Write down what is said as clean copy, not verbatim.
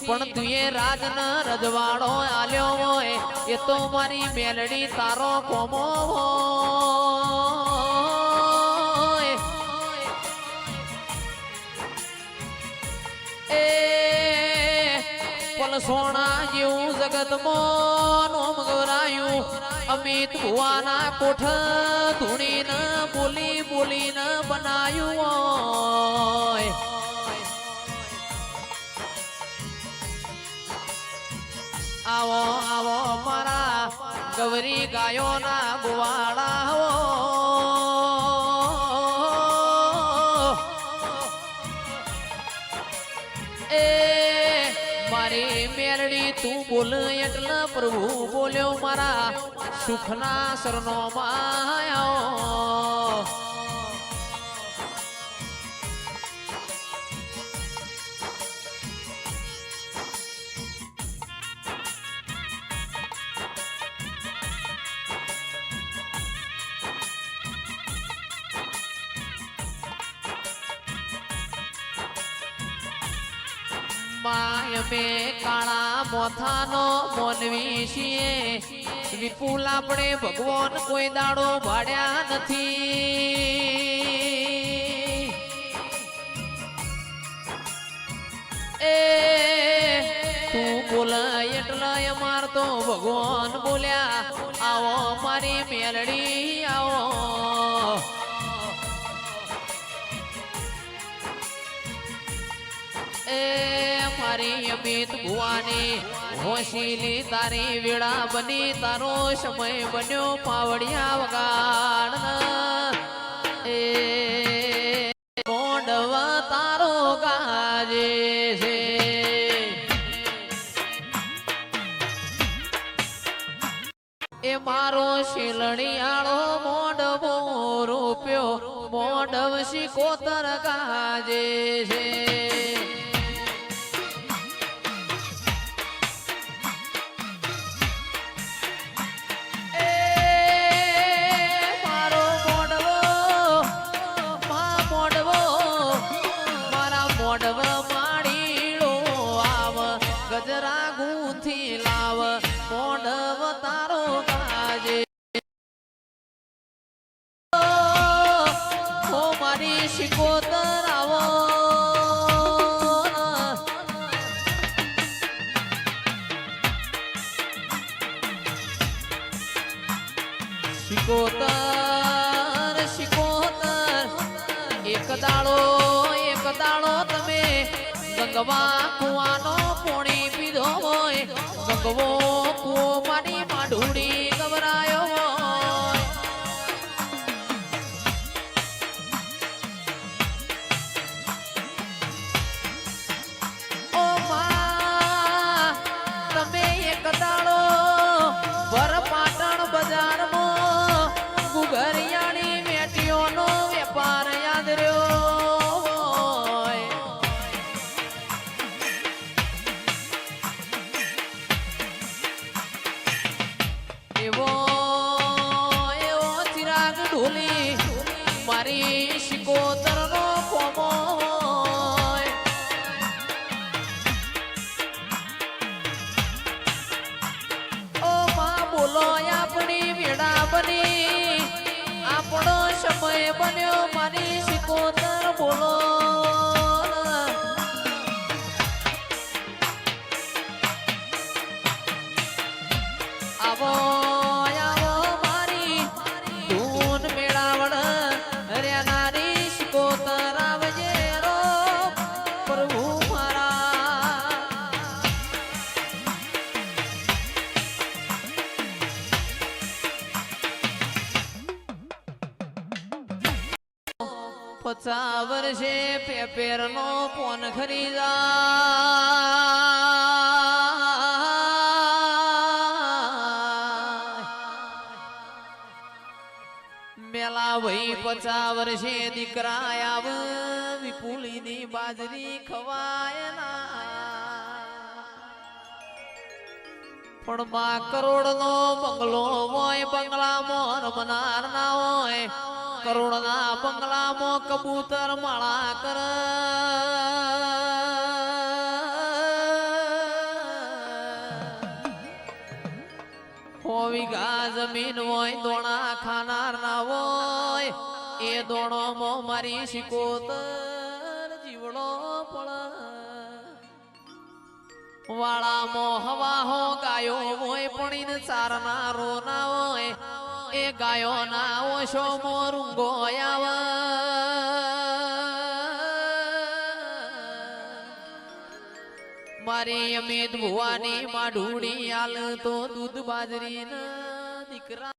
પણ તુએ રાજન રજવાડો આલ્યો હોય એ તો મારી મેલડી તારો કોમો હોય એ પલ સોના જેવું જગતમાં નોમ ગવરાયું અમિત ભુવાના કોઠ ધૂણીને બોલી બોલીને બનાયું હોય આવો આવો મારા ગવરી ગાયોના ગોવાળા હો એ મારી મેરડી તું બોલ એટલે પ્રભુ બોલ્યો મારા સુખના સરનો માયા માય મે કાળા મોથાનો મોનવી છીએ વિપુલ આપણે ભગવાન કોઈ દાડો ભાડ્યા નથી એ તું બોલા એટલે અમાર તો ભગવાન બોલ્યા આવો મારી મેલડી આવો એ મારી અમિત ભુવાની હોશીલી તારી વેળા બની તારો સમય બન્યો પાવડિયા વગાડ એ મોડવા તારો ગાજે છે એ મારો શીલણીયાળો મોડવો રૂપ્યો મોડવ શિકોતર ગાજે છે ગજરા ગુંથી લાવ મોડવ તારો ગાજે હો મારી શિકોતર આવો શિકોતર શિકોતર એક દાડો તમે ગંગવા કુવાનો પોણી પીધો હોય ગંગવો કુવો મારી માઢુડી ગવરાયો હોય ઓ માં તમે એક દાડો ભર પાટણ બજારમાં ગુગરિયાની મેટીઓનો વેપાર યાદ રહ્યો મારી શિકોતર નો કોમો ઓ માં બોલો આપણી વેડા બની આપણો સમય બન્યો મારી શિકોતર બોલો આવો પચાસ વર્ષે પેપેર નો પોન ખરીદા મેલા ભાઈ 50 વર્ષે દીકરા આવ વિપુલી ની બાજરી ખવાય ના પણ માં કરોડ નો બંગલો હોય બંગલામાં રમનાર ના હોય કરોડના બંગલામાં કબૂતર માળા કર વીઘા જમીન હોય દોણા ખાનાર ના હોય એ દોણો મો મારી શિકોતર જીવડો પડ વાળા મો હવા હો ગાયો હોય પણ ચારનારો ના હોય એ ગાયો ના ઓશો મો રૂંગો આવે મારી અમિત ભુવાની માં ઢૂડી હાલ તો દૂધ બાજરી ના દીકરા